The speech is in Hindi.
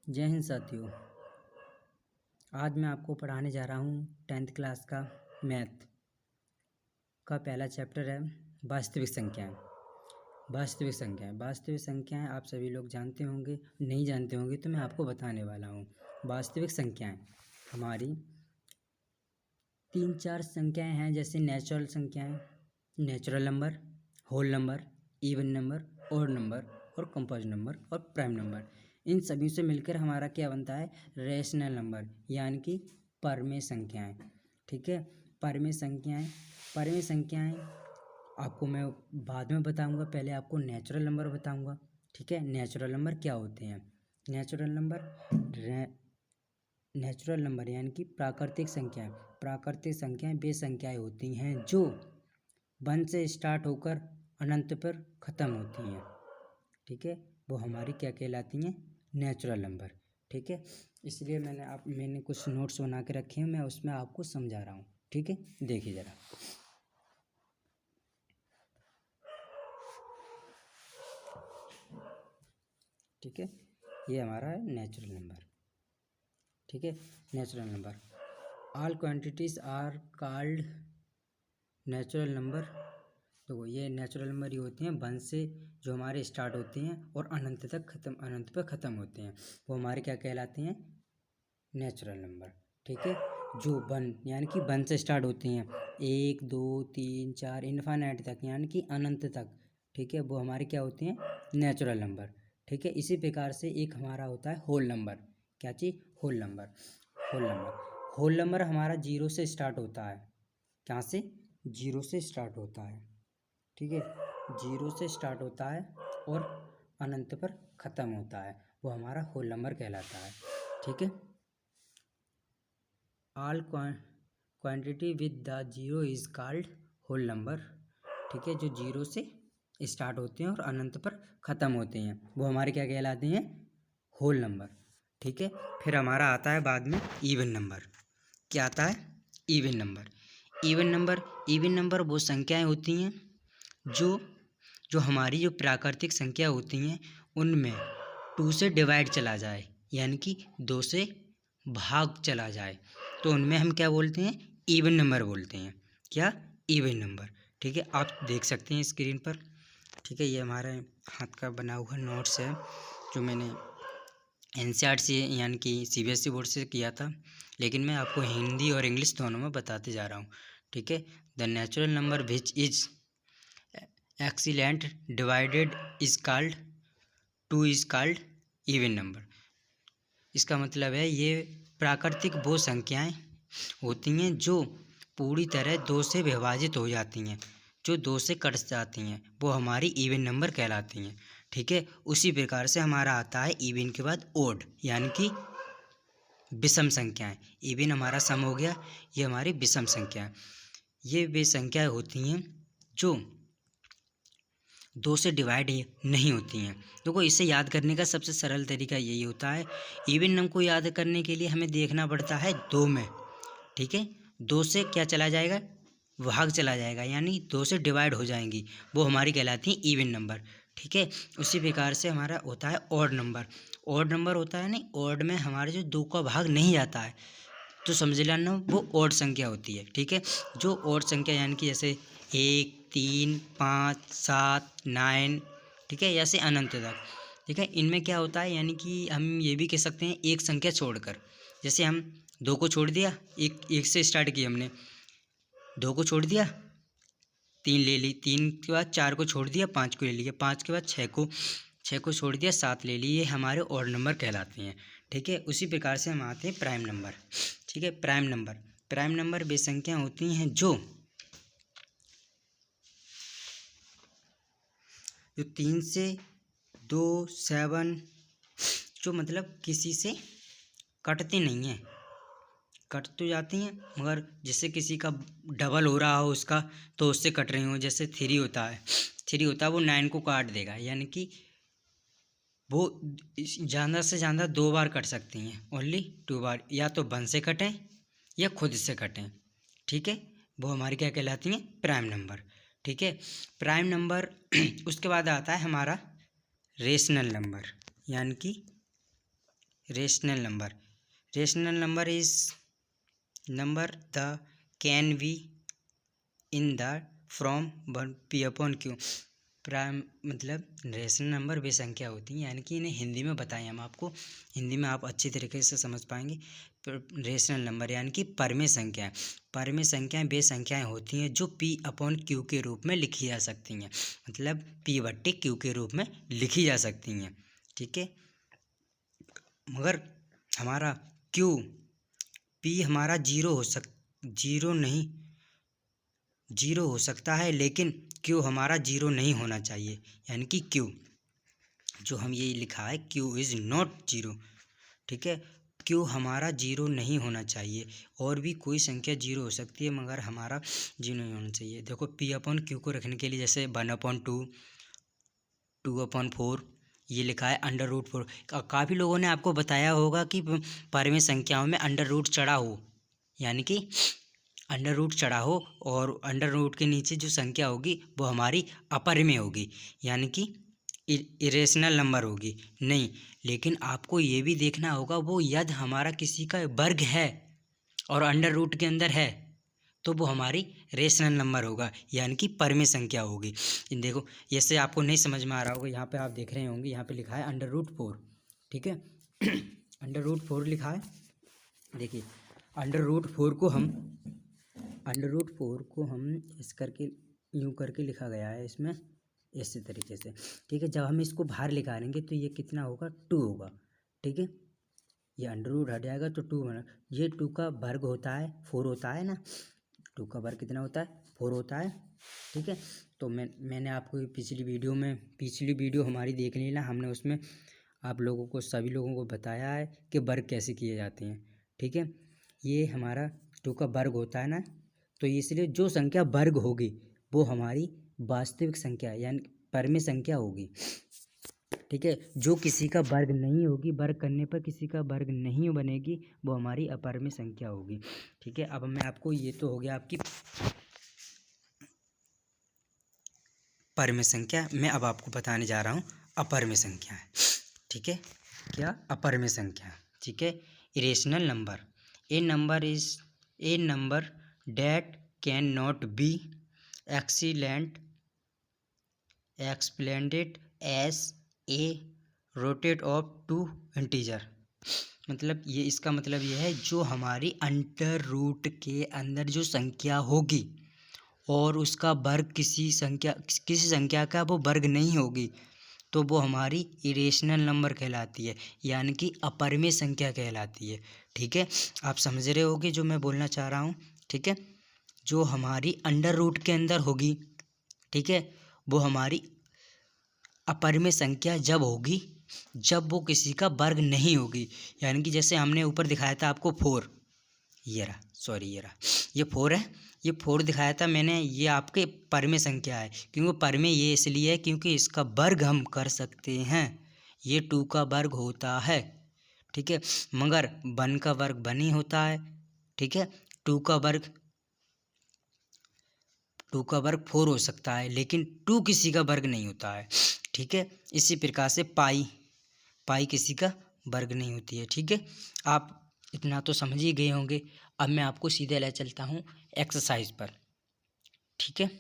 जय हिंद साथियों। आज मैं आपको पढ़ाने जा रहा हूँ 10th क्लास का मैथ का पहला चैप्टर है वास्तविक संख्याएं। वास्तविक संख्याएं आप सभी लोग जानते होंगे, नहीं जानते होंगे तो मैं आपको बताने वाला हूँ। वास्तविक संख्याएं हमारी 3-4 संख्याएं हैं, जैसे नेचुरल संख्याएं, natural number, whole number, even number, odd number और कंपोज नंबर और प्राइम नंबर। इन सभी से मिलकर हमारा क्या बनता है? रेशनल नंबर, यानी कि परमेय संख्याएं। ठीक है, परमेय संख्याएं आपको मैं बाद में बताऊंगा। पहले आपको नेचुरल नंबर बताऊंगा। ठीक है, नेचुरल नंबर क्या होते हैं? नेचुरल नंबर यानी कि प्राकृतिक संख्याएं वे संख्याएं होती हैं जो 1 से स्टार्ट होकर अनंत पर ख़त्म होती हैं। ठीक है, वो हमारी क्या कहलाती हैं? Natural number. ठीक है, इसलिए मैंने कुछ नोट्स बना के रखे हैं, मैं उसमें आपको समझा रहा हूँ। ठीक है, देखिए ज़रा। ठीक है, ये हमारा है नेचुरल नंबर। ठीक है, natural number all quantities are called natural number. तो ये नेचुरल नंबर ही होते हैं 1 से जो हमारे स्टार्ट होते हैं और अनंत पर ख़त्म होते हैं, वो हमारे क्या कहलाते हैं? Natural number. ठीक है, जो 1 यानी कि 1 से स्टार्ट होते हैं, 1 2 3 4 इन्फाइनाइट तक यानी कि अनंत तक। ठीक है, वो हमारे क्या होते हैं? Natural number. ठीक है, इसी प्रकार से एक हमारा होता है होल नंबर। क्या चीज़? होल नंबर हमारा 0 से स्टार्ट होता है। कहाँ से? 0 से स्टार्ट होता है। ठीक है, 0 से स्टार्ट होता है और अनंत पर ख़त्म होता है, वो हमारा होल नंबर कहलाता है। ठीक है, all quantity with the 0 is called whole number. ठीक है, जो 0 से स्टार्ट होते हैं और अनंत पर ख़त्म होते हैं, वो हमारे क्या कहलाते हैं? Whole number. ठीक है, फिर हमारा आता है बाद में इवन नंबर। क्या आता है? इवन नंबर वो संख्याएं होती हैं जो हमारी जो प्राकृतिक संख्या होती हैं उनमें 2 से डिवाइड चला जाए, यानी कि 2 से भाग चला जाए, तो उनमें हम क्या बोलते हैं? इवन नंबर बोलते हैं। क्या? Even number. ठीक है, आप देख सकते हैं स्क्रीन पर। ठीक है, ये हमारे हाथ का बना हुआ नोट्स है जो मैंने एनसीईआरटी से यानी कि सीबीएसई बोर्ड से किया था, लेकिन मैं आपको हिंदी और इंग्लिश दोनों में बताते जा रहा हूँ। ठीक है, the natural number which is excellent divided is called 2 is called even number. इसका मतलब है ये प्राकृतिक वो संख्याएं होती हैं जो पूरी तरह 2 से विभाजित हो जाती हैं, जो 2 से कट जाती हैं, वो हमारी इवन नंबर कहलाती हैं। ठीक है, उसी प्रकार से हमारा आता है इवन के बाद ओड, यानी कि विषम संख्याएं। इवन हमारा सम हो गया, ये हमारी विषम संख्याएं। ये वे संख्याएं होती हैं जो 2 से डिवाइड नहीं होती हैं। देखो, इसे याद करने का सबसे सरल तरीका यही होता है। इवन नंबर को याद करने के लिए हमें देखना पड़ता है 2 में। ठीक है, 2 से क्या चला जाएगा? भाग चला जाएगा, यानी 2 से डिवाइड हो जाएंगी, वो हमारी कहलाती है इवन नंबर। ठीक है, उसी प्रकार से हमारा होता है ऑड नंबर होता है नहीं, ऑड में हमारे जो 2 का भाग नहीं जाता है तो समझ लेना वो ऑड संख्या होती है। ठीक है, जो ऑड संख्या यानी कि जैसे 1 3 5 7 9, ठीक है, ऐसे अनंत तक। ठीक है, इनमें क्या होता है, यानी कि हम ये भी कह सकते हैं एक संख्या छोड़कर, जैसे हम 2 को छोड़ दिया, एक से स्टार्ट किया हमने, 2 को छोड़ दिया, 3 ले ली, 3 के बाद 4 को छोड़ दिया, 5 को ले लिया, 5 के बाद 6 को छोड़ दिया, 7 ले लिए, ये हमारे ऑड नंबर कहलाते हैं। ठीक है, उसी प्रकार से हम आते हैं प्राइम नंबर। ठीक है, प्राइम नंबर वे संख्या होती हैं जो 3 से 2 7 जो मतलब किसी से कटती नहीं हैं, कट तो जाती हैं मगर जैसे किसी का डबल हो रहा हो उसका तो उससे कट रही हो। जैसे 3 होता है वो 9 को काट देगा, यानी कि वो ज़्यादा से ज़्यादा 2 बार कट सकती हैं, ओनली 2 बार, या तो 1 से कटें या खुद से कटें। ठीक है, वो हमारी क्या कहलाती हैं? Prime number. ठीक है, प्राइम नंबर उसके बाद आता है हमारा रेशनल नंबर, यानी कि rational number is number the can be in the from P upon Q. Prime मतलब रेशनल नंबर वे संख्या होती हैं, यानी कि इन्हें हिंदी में बताएं हम आपको, हिंदी में आप अच्छी तरीके से समझ पाएंगे। रेशनल नंबर यानी कि परमेय संख्याएं वे संख्याएं होती हैं जो पी अपॉन क्यू के रूप में लिखी जा सकती हैं, मतलब पी बट्टे क्यू के रूप में लिखी जा सकती हैं, ठीक है। मगर हमारा क्यू पी हमारा जीरो हो सकता है, लेकिन क्यू हमारा जीरो नहीं होना चाहिए, यानी कि क्यू जो हम ये लिखा है क्यू इज़ नॉट जीरो, ठीक है। क्यू हमारा जीरो नहीं होना चाहिए, और भी कोई संख्या जीरो हो सकती है मगर हमारा जीरो नहीं होना चाहिए। देखो पी अपॉन क्यू को रखने के लिए जैसे 1/2, 2/4 ये लिखा है √4। काफ़ी लोगों ने आपको बताया होगा कि परमेय संख्याओं में अंडर रूट चढ़ा हो, यानी कि अंडर रूट चढ़ा हो और अंडर रूट के नीचे जो संख्या होगी वो हमारी अपरिमेय होगी, यानी कि इरेशनल नंबर होगी नहीं। लेकिन आपको ये भी देखना होगा वो यदि हमारा किसी का वर्ग है और अंडर रूट के अंदर है तो वो हमारी रेशनल नंबर होगा, यानी कि परमेय संख्या होगी। देखो जैसे आपको नहीं समझ में आ रहा होगा, यहाँ पे आप देख रहे होंगे, यहाँ पे लिखा है √4, ठीक है। √4 लिखा है, देखिए √4 को हम इस करके यूँ करके लिखा गया है इसमें इसी तरीके से, ठीक है। जब हम इसको बाहर निकालेंगे तो ये कितना होगा 2 होगा, ठीक है। ये अंडर रूट हट जाएगा तो 2 बना, ये 2 का वर्ग होता है 4 होता है ना, 2 का वर्ग कितना होता है 4 होता है, ठीक है। तो मैंने आपको पिछली वीडियो हमारी देख ली ना, हमने उसमें आप लोगों को सभी लोगों को बताया है कि वर्ग कैसे किए जाते हैं, ठीक है। ये हमारा 2 का वर्ग होता है ना, तो इसलिए जो संख्या वर्ग होगी वो हमारी वास्तविक संख्या यानी परमेय संख्या होगी, ठीक है। जो किसी का वर्ग नहीं होगी, वर्ग करने पर किसी का वर्ग नहीं बनेगी, वो हमारी अपरमेय संख्या होगी, ठीक है। अब मैं आपको, ये तो हो गया आपकी परमेय संख्या, मैं अब आपको बताने जा रहा हूँ अपरमेय संख्या है, ठीक है। क्या अपरमेय संख्या, ठीक है। Irrational number, a number that can not be explained as a ratio of 2 integer. मतलब ये इसका मतलब ये है जो हमारी अंडर रूट के अंदर जो संख्या होगी और उसका वर्ग किसी संख्या का वो वर्ग नहीं होगी तो वो हमारी इरेशनल नंबर कहलाती है, यानी कि अपरमेय संख्या कहलाती है, ठीक है। आप समझ रहे होगे जो मैं बोलना चाह रहा हूँ, ठीक है। जो हमारी अंडर रूट के अंदर होगी, ठीक है, वो हमारी अपरमेय संख्या जब होगी जब वो किसी का वर्ग नहीं होगी, यानी कि जैसे हमने ऊपर दिखाया था आपको 4, ये 4 है, ये 4 दिखाया था मैंने, ये आपके परमेय संख्या है, क्योंकि परमेय ये इसलिए है क्योंकि इसका वर्ग हम कर सकते हैं, ये 2 का वर्ग होता है, ठीक है। मगर 1 का वर्ग 1 ही होता है, ठीक है। 2 का वर्ग 4 हो सकता है, लेकिन 2 किसी का वर्ग नहीं होता है, ठीक है। इसी प्रकार से पाई किसी का वर्ग नहीं होती है, ठीक है। आप इतना तो समझ ही गए होंगे। अब मैं आपको सीधे ले चलता हूँ एक्सरसाइज पर, ठीक है।